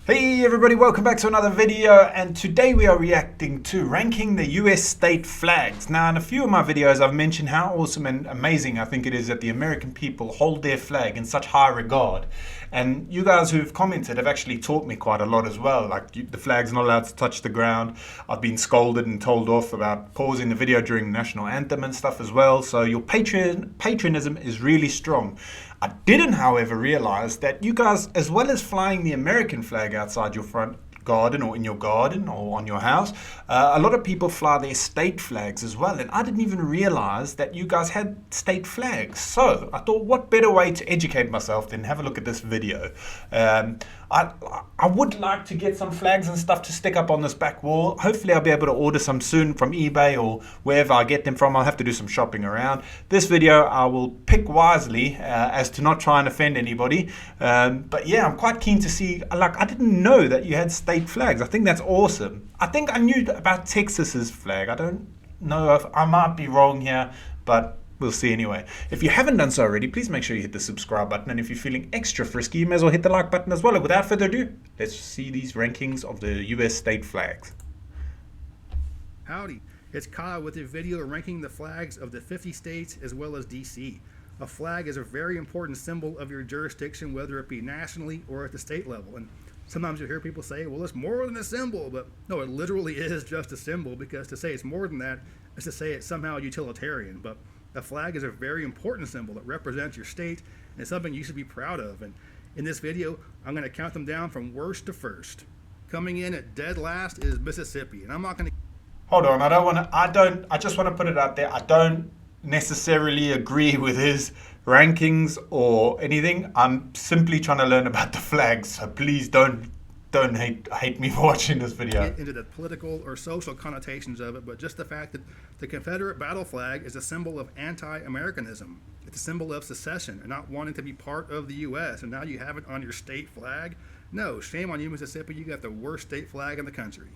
Hey everybody, welcome back to another video, and today we are reacting to ranking the US state flags. Now in a few of my videos I've mentioned how awesome and amazing I think it is that the American people hold their flag in such high regard. And you guys who've commented have actually taught me quite a lot as well. Like the flag's not allowed to touch the ground. I've been scolded and told off about pausing the video during the national anthem and stuff as well. So your patriotism is really strong. I didn't, however, realize that you guys, as well as flying the American flag outside your front garden or in your garden or on your house, a lot of people fly their state flags as well. And I didn't even realize that you guys had state flags. So I thought, what better way to educate myself than have a look at this video. I would like to get some flags and stuff to stick up on this back wall. Hopefully I'll be able to order some soon from eBay or wherever I get them from. I'll have to do some shopping around. This video I will pick wisely as to not try and offend anybody. But yeah, I'm quite keen to see, like, I didn't know that you had state flags. I think that's awesome. I think I knew about Texas's flag. I don't know if I might be wrong here, but we'll see anyway. If you haven't done so already, please make sure you hit the subscribe button. And if you're feeling extra frisky, you may as well hit the like button as well. And without further ado, let's see these rankings of the US state flags. Howdy, it's Kyle with a video ranking the flags of the 50 states as well as DC. A flag is a very important symbol of your jurisdiction, whether it be nationally or at the state level. And sometimes you hear people say, well, it's more than a symbol, but no, it literally is just a symbol, because to say it's more than that is to say it's somehow utilitarian. But a flag is a very important symbol that represents your state, and it's something you should be proud of. And in this video, I'm going to count them down from worst to first. Coming in at dead last is Mississippi, and I'm not going to... Hold on, I just want to put it out there. I don't necessarily agree with his rankings or anything. I'm simply trying to learn about the flags, so please don't hate me for watching this video. Get into the political or social connotations of it, but just the fact that the Confederate battle flag is a symbol of anti-Americanism. It's a symbol of secession and not wanting to be part of the U.S. And now you have it on your state flag. No, shame on you, Mississippi. You got the worst state flag in the country.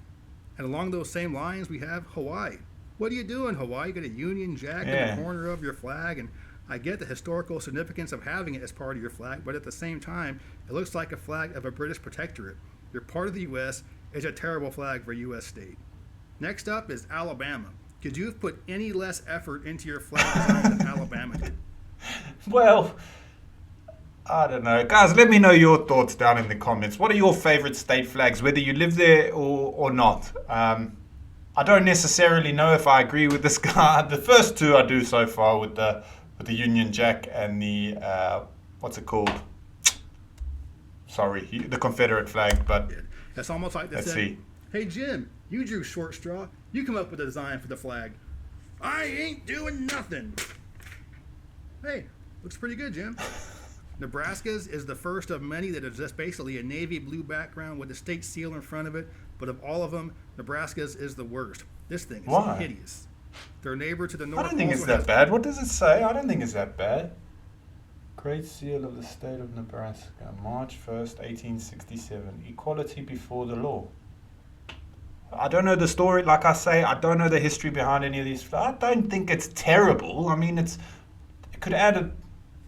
And along those same lines, we have Hawaii. What are you doing, Hawaii? You got a Union Jack in the corner of your flag, and I get the historical significance of having it as part of your flag, but at the same time, it looks like a flag of a British protectorate. You're part of the U.S. It's a terrible flag for a U.S. state. Next up is Alabama. Could you have put any less effort into your flag design than Alabama did? Well, I don't know. Guys, let me know your thoughts down in the comments. What are your favorite state flags, whether you live there or not? I don't necessarily know if I agree with this guy. The first two I do so far with the Union Jack and the, what's it called? Sorry, the Confederate flag, but that's almost like they said, hey Jim, you drew short straw. You come up with a design for the flag. I ain't doing nothing. Hey, looks pretty good, Jim. Nebraska's is the first of many that is just basically a navy blue background with the state seal in front of it. But of all of them, Nebraska's is the worst. This thing is hideous. Their neighbor to the north. I don't think it's that bad. What does it say? I don't think it's that bad. Great Seal of the State of Nebraska, March 1st, 1867. Equality before the law. I don't know the story. Like I say, I don't know the history behind any of these. I don't think it's terrible. I mean, it could add a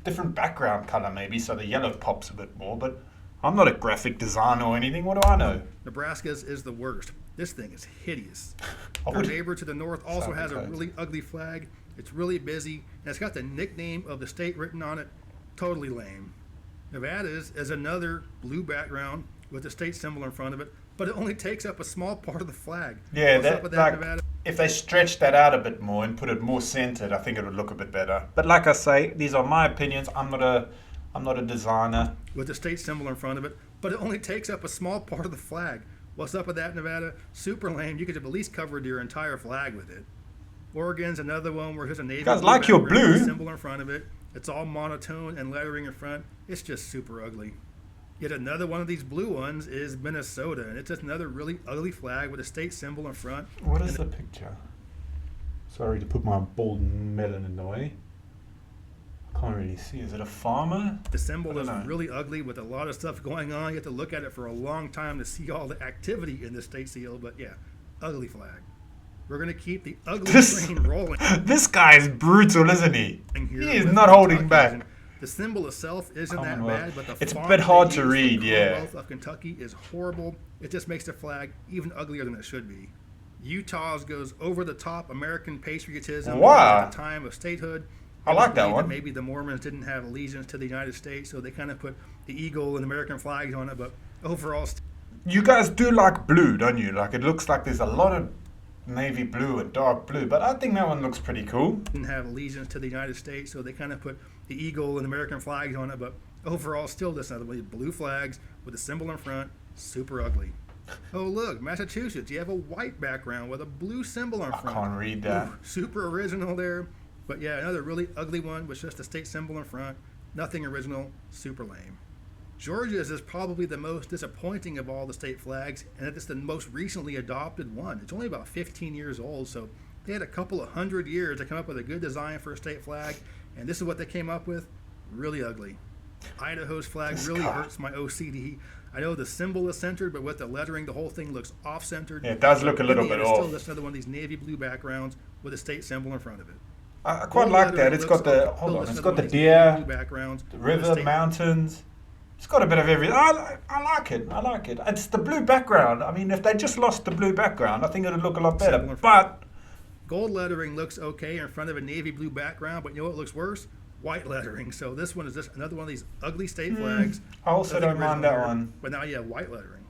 different background color maybe, so the yellow pops a bit more, but I'm not a graphic designer or anything. What do I know? Nebraska's is the worst. This thing is hideous. Their neighbor to the north also has a really ugly flag. It's really busy, and it's got the nickname of the state written on it. Totally lame. Nevada's is another blue background with the state symbol in front of it, but it only takes up a small part of the flag. Yeah, Nevada? If they stretched that out a bit more and put it more centered, I think it would look a bit better. But like I say, these are my opinions. I'm not a designer. With the state symbol in front of it, but it only takes up a small part of the flag. What's up with that, Nevada? Super lame. You could have at least covered your entire flag with it. Oregon's another one where there's a navy guys like your blue symbol in front of it. It's all monotone and lettering in front. It's just super ugly. Yet another one of these blue ones is Minnesota, and it's just another really ugly flag with a state symbol in front. What is the picture? Sorry to put my bald melon in the way. I can't really see. Is it a farmer? The symbol is really ugly with a lot of stuff going on. You have to look at it for a long time to see all the activity in the state seal, but yeah, ugly flag. We're going to keep the ugly train rolling. This guy is brutal, isn't he? He is not holding back. The symbol itself isn't that Commonwealth. bad, but the It's a font bit hard they to use for read, yeah. Commonwealth of Kentucky is horrible. It just makes the flag even uglier than it should be. Utah's goes over the top American patriotism Wow. at the time of statehood. I It like was that believed one. Maybe the Mormons didn't have allegiance to the United States, so they kind of put the eagle and American flags on it, but overall You guys do like blue, don't you? Like, it looks like there's a lot of navy blue and dark blue, but I think that one looks pretty cool. didn't have allegiance to the United States, so they kind of put the eagle and American flags on it, but overall still this another one, blue flags with a symbol in front, super ugly. Oh look, Massachusetts, you have a white background with a blue symbol in I front. can't read that. Ooh, super original there. But yeah, another really ugly one with just a state symbol in front. Nothing original, super lame. Georgia's is probably the most disappointing of all the state flags, and it's the most recently adopted one. It's only about 15 years old, so they had a couple of hundred years to come up with a good design for a state flag, and this is what they came up with. Really ugly. Idaho's flag really hurts my OCD. I know the symbol is centered, but with the lettering, the whole thing looks off-centered. Yeah, it does look a little In the bit end, it's off. Still just another one of these navy blue backgrounds with a state symbol in front of it. I quite Gold like lettering that. It's got looks the, like- hold still on, just it's another got the one of these navy blue deer, backgrounds the with a river, state- mountains. It's got a bit of everything. I like it. I like it. It's the blue background. I mean, if they just lost the blue background, I think it would look a lot better. Similar. But Gold lettering looks okay in front of a navy blue background, but you know what looks worse? White lettering. So this one is just another one of these ugly state flags. I also Nothing don't mind original that here, one. But now you have white lettering.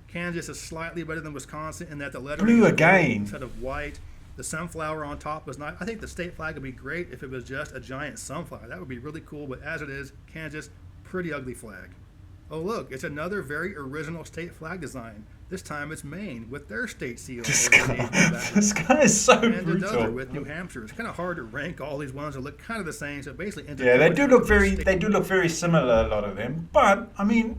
Kansas is slightly better than Wisconsin in that the lettering Blue is gold again. instead of white. The sunflower on top is not. I think the state flag would be great if it was just a giant sunflower. That would be really cool. But as it is, Kansas, pretty ugly flag. Oh look, it's another very original state flag design. This time it's Maine with their state seal. This over the navy blue guy, background. this guy is so And another brutal. with New Hampshire. It's kind of hard to rank all these ones that look kind of the same. So basically, into Yeah, they do look very. state- They do look very similar. A lot of them, but I mean,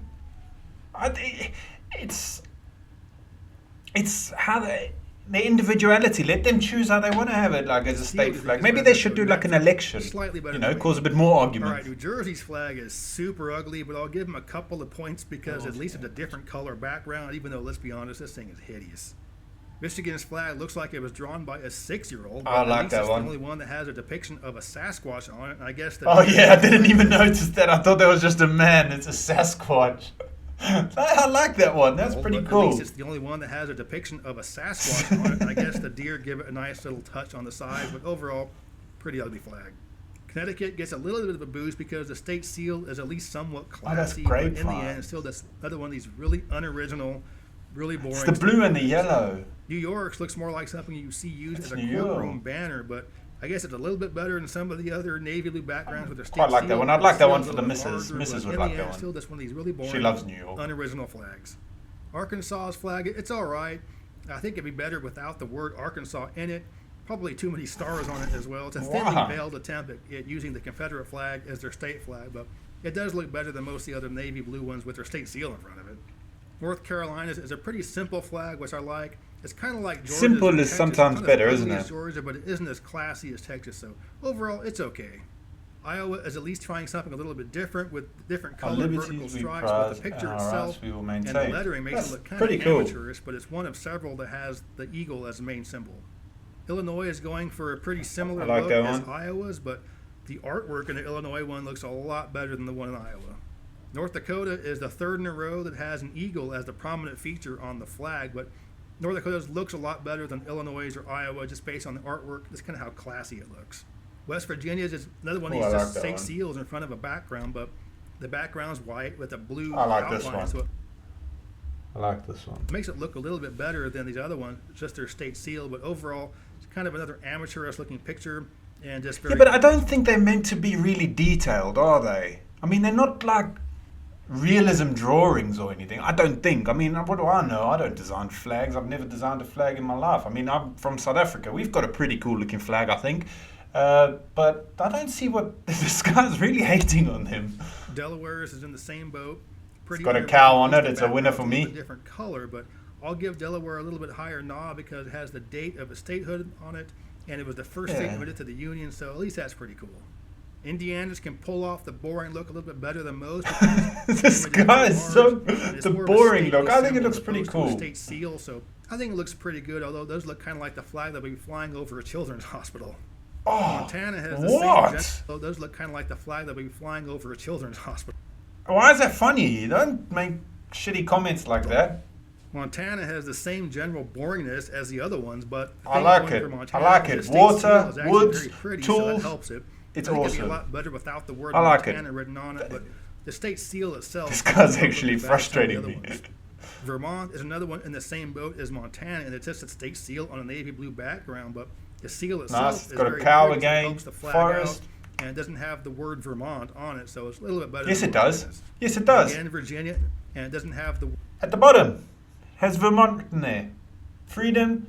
it's how their individuality. Let them choose how they want to have it, like as a state flag. Maybe they should do like an election. Slightly better You than know, Maine. cause a bit more All argument. right, New Jersey's flag is super ugly, but I'll give them a couple of points because at least it's a different color background, even though, let's be honest, this thing is hideous. Michigan's flag looks like it was drawn by a 6-year-old. I but like at least that it's one. the only one that has a depiction of a Sasquatch on it, and I guess that. Oh yeah, I didn't even notice that. I thought that was just a man. It's a Sasquatch. I like that one. That's pretty But At cool. least it's the only one that has a depiction of a Sasquatch on it, and I guess the deer give it a nice little touch on the side, but overall, pretty ugly flag. Connecticut gets a little bit of a boost because the state seal is at least somewhat that's classy, great but in the flag. end, it's still this another one of these really unoriginal, really boring. It's the blue and the yellow. New York's looks more like something you see used That's as a New York. courtroom banner, but I guess it's a little bit better than some of the other navy blue backgrounds with their state Quite like that seal. one. I'd like that Still one a for little the bit missus. larger, Missus but would in like the that end, one. Still just one of these really boring, She loves New York. unoriginal flags. Arkansas's flag, it's all right. I think it'd be better without the word Arkansas in it. Probably too many stars on it as well. It's a thinly Wow. veiled attempt at using the Confederate flag as their state flag, but it does look better than most of the other navy blue ones with their state seal in front of it. North Carolina's is a pretty simple flag, which I like. It's kind of like Georgia's. Simple and is Texas. sometimes It's not better, as isn't ugly it? as Georgia, but it isn't as classy as Texas. So overall, it's okay. Iowa is at least trying something a little bit different with different Our colored liberties vertical we stripes, prize, but the picture and our itself rights we will and the maintain. lettering makes That's it look kind pretty of cool. amateurish, but it's one of several that has the eagle as the main symbol. Illinois is going for a pretty similar I like look that as one. Iowa's, but the artwork in the Illinois one looks a lot better than the one in Iowa. North Dakota is the third in a row that has an eagle as the prominent feature on the flag, but North Dakota's looks a lot better than Illinois or Iowa just based on the artwork. That's kind of how classy it looks. West Virginia's is another one of Oh, these I just like that state one. seals in front of a background, but the background's white with a blue I like outline, this one. so it I like this one. makes it look a little bit better than these other ones. It's just their state seal, but overall, it's kind of another amateurish looking picture and just very. Yeah, but I don't think they're meant to be really detailed, are they? I mean, they're not like realism drawings or anything. I don't think. I mean, what do I know? I don't design flags. I've never designed a flag in my life. I mean, I'm from South Africa. We've got a pretty cool looking flag, I think. But I don't see what this guy's really hating on them. Delaware's is in the same boat. Pretty got a uniform. cow on it. The It's a winner background's for a little me. bit different color, but I'll give Delaware a little bit higher nod because it has the date of its statehood on it, and it was the first state Yeah. admitted to the Union, so at least that's pretty cool. Indiana's can pull off the boring look a little bit better than most. This guy is so the boring look. I think it looks pretty cool. State seal, so I think it looks pretty good. Although those look kind of like the flag that will be flying over a children's hospital. Oh, Montana has the what? same. Oh, those look kind of like the flag that will be flying over a children's hospital. Why is that funny? Don't make shitty comments like that. Montana has the same general boringness as the other ones, but the I thing like going it. for I Montana like is it. the state Water, seal is actually woods, very pretty, so that tools. helps it. It's I think it'd be awesome. a lot better without the word I like Montana it. written on it, but the state seal itself. This guy's is a little actually bit better than the frustrating other me. ones. Vermont is another one in the same boat as Montana, and it's just a state seal on a navy blue background, but the seal itself Nice. It's is got a very cow pretty, so it again, helps the flag forest. out, and it doesn't have the word Vermont on it, so it's a little bit better. Yes, than it does. Montana's. Yes, it does. Again, Virginia, and it doesn't have the At the bottom, has Vermont written there. Freedom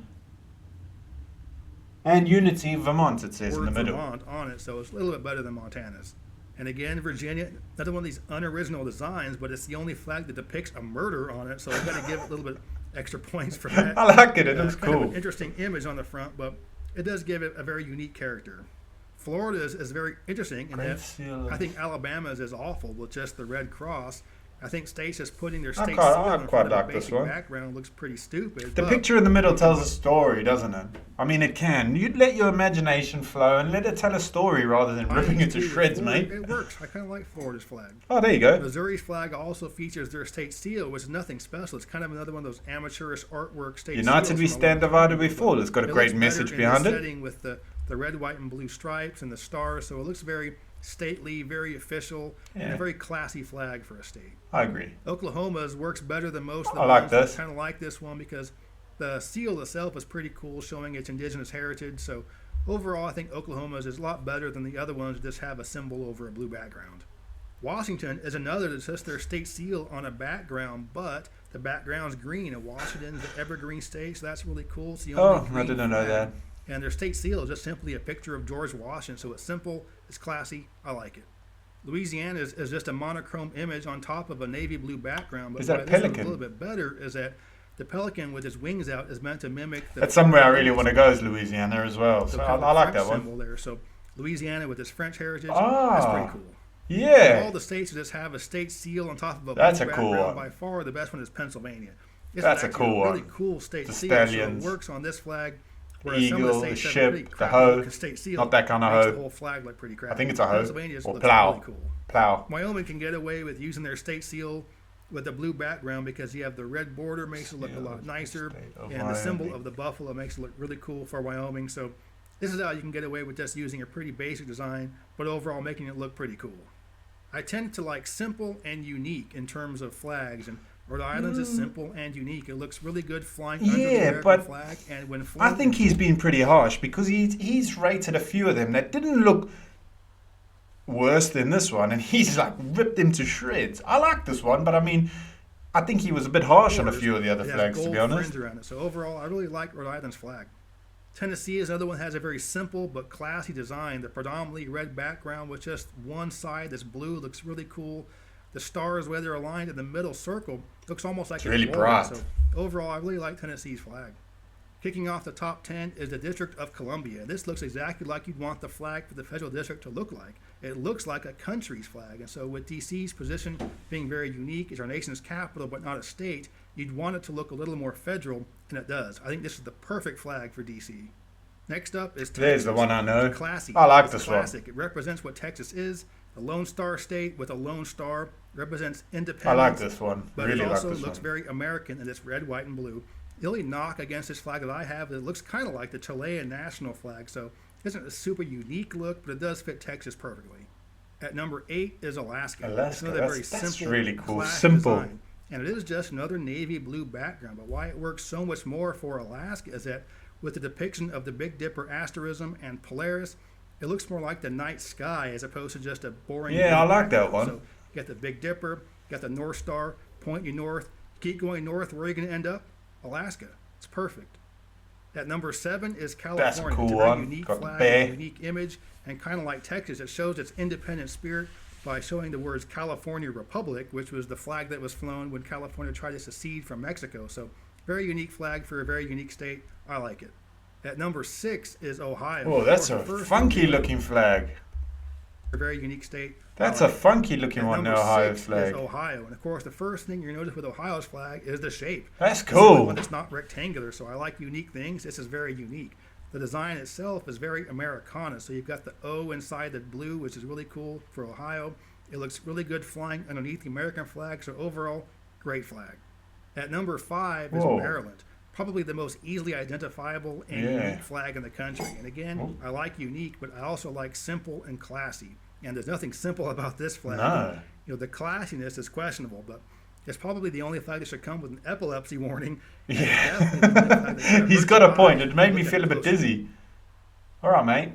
and unity, Vermont, it says in word the middle. Vermont on it, so it's a little bit better than Montana's. And again, Virginia, another one of these unoriginal designs, but it's the only flag that depicts a murder on it, so I've got to give it a little bit extra points for that. I like it. It looks Kind of cool. an interesting image on the front, but it does give it a very unique character. Florida is very interesting in Great that seal. I think Alabama's is awful with just the red cross. I think states just putting their I state quite- seal I in quite front of like a this basic one. background looks pretty stupid. The but picture in the middle tells a story, doesn't it? I mean, it can. You'd let your imagination flow and let it tell a story rather than I ripping it used to to, shreds, Florida, mate. It works. I kind of like Florida's flag. Oh, there you go. Missouri's flag also features their state seal, which is nothing special. It's kind of another one of those amateurish artwork state United seals we from a stand, long time divided we ago, fall. It's got a but great looks better message in behind this it. setting with the red, white, and blue stripes and the stars, so it looks very stately, very official, and Yeah. a very classy flag for a state. I agree. Oklahoma's works better than most of the I like ones. this. I kind of like this one because the seal itself is pretty cool, showing its indigenous heritage. So overall, I think Oklahoma's is a lot better than the other ones that just have a symbol over a blue background. Washington is another that's just their state seal on a background, but the background's green, and Washington's the evergreen state, so that's really cool. It's the only Oh, I green didn't know flag. that. And their state seal is just simply a picture of George Washington, so it's simple, it's classy, I like it. Louisiana is just a monochrome image on top of a navy blue background, but Is that why a this one's pelican? a little bit better is that the pelican with its wings out is meant to mimic the That's somewhere I really want to go, is Louisiana as well. So kind of I like French that one. symbol there. So Louisiana with its French heritage, Ah. that's pretty cool. All Yeah, the states that just have a state seal on top of a That's blue a cool background. one. By far, the best one is Pennsylvania. This That's a is actually cool really one. cool state The seal. So it stallions. works on this flag. the Whereas some of eagle, the the states have a ship, pretty the crappy hoe. looking state seal. Not that kind of Makes hoe. the whole flag look pretty crappy. I think it's a hoe. Pennsylvania just Or looks plow. really cool. Plow. Wyoming can get away with using their state seal with a blue background because you have the red border, makes it look a lot nicer, State of and the symbol Wyoming. of the buffalo makes it look really cool for Wyoming. So this is how you can get away with just using a pretty basic design, but overall making it look pretty cool. I tend to like simple and unique in terms of flags, and Rhode Island's is simple and unique. It looks really good flying under the Yeah, American but flag, and when I flown, think he's been pretty harsh because he's rated a few of them that didn't look worse than this one, and he's like ripped them to shreds. I like this one, but I mean, I think he was a bit harsh on a few of the other it has flags, to gold be honest. fringe around it. So overall, I really like Rhode Island's flag. Tennessee is another one that has a very simple but classy design. The predominantly red background with just one side that's blue looks really cool. The stars, where they're aligned in the middle circle, looks almost like It's really rolled. bright. So overall, I really like Tennessee's flag. Kicking off the top 10 is the District of Columbia. This looks exactly like you'd want the flag for the federal district to look like. It looks like a country's flag. And so with DC's position being very unique, it's our nation's capital but not a state, you'd want it to look a little more federal, and it does. I think this is the perfect flag for DC. Next up is Texas. There's the one I know. It's classy. I like It's this one. classic. It represents what Texas is. A Lone Star state with a Lone Star represents independence. I like this one. But Really it like also this looks one. very American in its red, white, and blue. The only knock against this flag that I have is it looks kind of like the Chilean national flag, so it isn't a super unique look, but it does fit Texas perfectly. At number 8 is Alaska. It's Alaska, another very that's simple, really cool. class Simple. design. And it is just another navy blue background, but why it works so much more for Alaska is that with the depiction of the Big Dipper asterism and Polaris, it looks more like the night sky as opposed to just a boring. Yeah, I blue like that background. one. So you got the Big Dipper, you got the North Star, point you north, keep going north. Where are you going to end up? Alaska. It's perfect. At number 7 is California. That's a cool It's a very one. unique Got the flag, bear. a unique image, and kind of like Texas, it shows its independent spirit by showing the words California Republic, which was the flag that was flown when California tried to secede from Mexico. So very unique flag for a very unique state. I like it. At number 6 is Ohio. Oh, that's a Of course, the first funky one, looking flag. a very unique state. That's I a like it. funky looking At one, the number Ohio 6 is flag. Ohio. And of course, the first thing you notice with Ohio's flag is the shape. That's It's the only cool. one that's not rectangular, so I like unique things. This is very unique. the design itself is very Americana. So you've got the O inside the blue, which is really cool for Ohio. It looks really good flying underneath the American flag. So overall, great flag. At number 5 is Maryland. Probably the most easily identifiable and unique flag in the country. And again, I like unique, but I also like simple and classy. And there's nothing simple about this flag. No. You know, the classiness is questionable, but it's probably the only flag that should come with an epilepsy warning. Yeah. He's got a point. It made me feel a bit dizzy. All right, mate.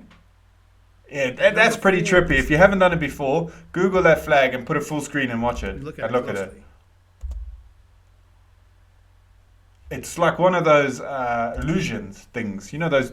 Yeah, that's pretty trippy. If you haven't done it before, Google that flag and put a full screen and watch it. Look at at it. It's like one of those illusions things. You know those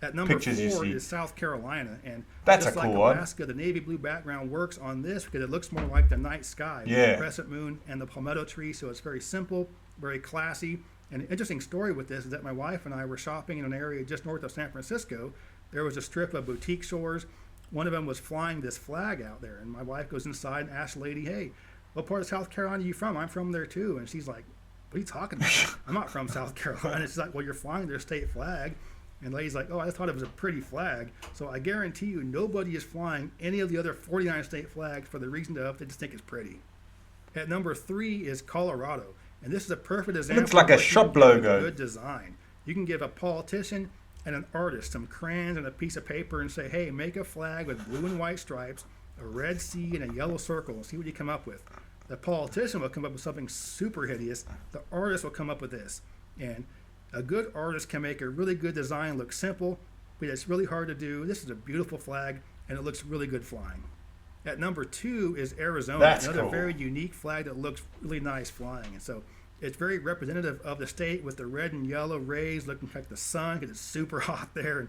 at number pictures 4 you see? Is South Carolina, and that's just a like cool Alaska, one. the navy blue background works on this because it looks more like the night sky, the crescent moon and the palmetto tree. So it's very simple, very classy. And an interesting story with this is that my wife and I were shopping in an area just north of San Francisco. There was a strip of boutique stores. One of them was flying this flag out there, and my wife goes inside and asks the lady, "Hey, what part of South Carolina are you from?" "I'm from there too." And she's like, "What are you talking about? I'm not from South Carolina." She's like, "Well, you're flying their state flag." And the lady's like, "Oh, I thought it was a pretty flag." So I guarantee you nobody is flying any of the other 49 state flags for the reason of they just think it's pretty. At number 3 is Colorado. And this is a perfect example. It looks like a shop logo. Good design. You can give a politician and an artist some crayons and a piece of paper and say, "Hey, make a flag with blue and white stripes, a red C, and a yellow circle, and see what you come up with." The politician will come up with something super hideous. The artist will come up with this. And a good artist can make a really good design look simple, but it's really hard to do. This is a beautiful flag, and it looks really good flying. At number 2 is Arizona. That's another cool. very unique flag that looks really nice flying. And so it's very representative of the state with the red and yellow rays looking like the sun because it's super hot there. And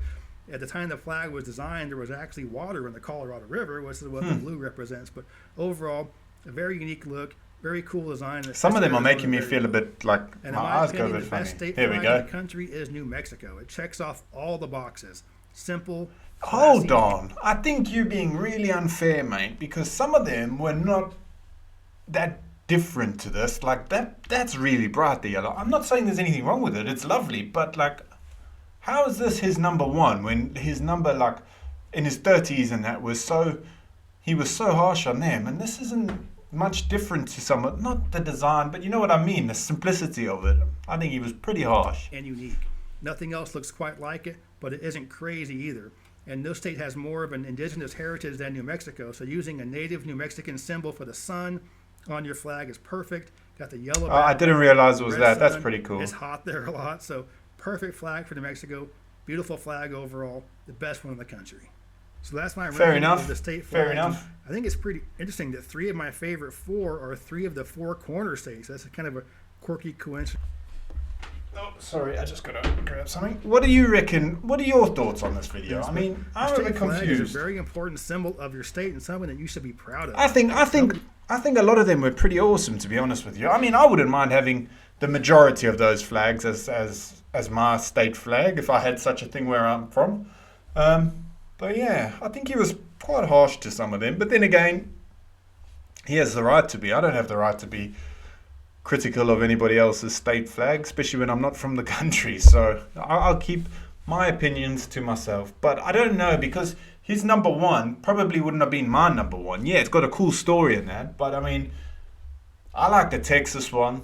at the time the flag was designed, there was actually water in the Colorado River, which is what the blue represents. But overall, a very unique look. Very cool design. Some of them are making me feel a bit like and my in my eyes go a opinion, bit the funny. best state Here we flag go. in the country is New Mexico. It checks off all the boxes. Simple. Hold classy. on. I think you're being really unfair, mate, because some of them were not that different to this. Like that's really bright, the yellow. I'm not saying there's anything wrong with it. It's lovely, but like, how is this his number 1 when his number, like, in his 30s and that was so, he was so harsh on them, and this isn't much different to some, not the design, but you know what I mean, the simplicity of it. I think he was pretty harsh. And unique. Nothing else looks quite like it, but it isn't crazy either. And no state has more of an indigenous heritage than New Mexico, so using a native New Mexican symbol for the sun on your flag is perfect. Got the yellow. I didn't realize it was red that. That's sun. pretty cool. It's hot there a lot, so perfect flag for New Mexico. Beautiful flag overall. The best one in the country. So that's my ranking of the state flags. Fair enough. I think it's pretty interesting that 3 of my favorite 4 are 3 of the 4 corner states. That's kind of a quirky coincidence. Oh, sorry, I just got to grab something. What do you reckon? What are your thoughts on this video? I mean, I'm a bit State flag is a confused. very important symbol of your state and something that you should be proud of. I think a lot of them were pretty awesome, to be honest with you. I mean, I wouldn't mind having the majority of those flags as my state flag if I had such a thing where I'm from. But yeah, I think he was quite harsh to some of them. But then again, he has the right to be. I don't have the right to be critical of anybody else's state flag, especially when I'm not from the country. So I'll keep my opinions to myself. But I don't know, because his number 1 probably wouldn't have been my number 1. Yeah, it's got a cool story in that. But I mean, I like the Texas one.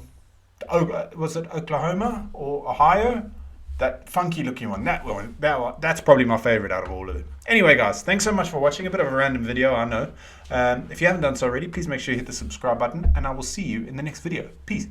Was it Oklahoma or Ohio? That funky looking one. That one. That's probably my favorite out of all of them. Anyway, guys, thanks so much for watching. A bit of a random video, I know. If you haven't done so already, please make sure you hit the subscribe button, and I will see you in the next video. Peace.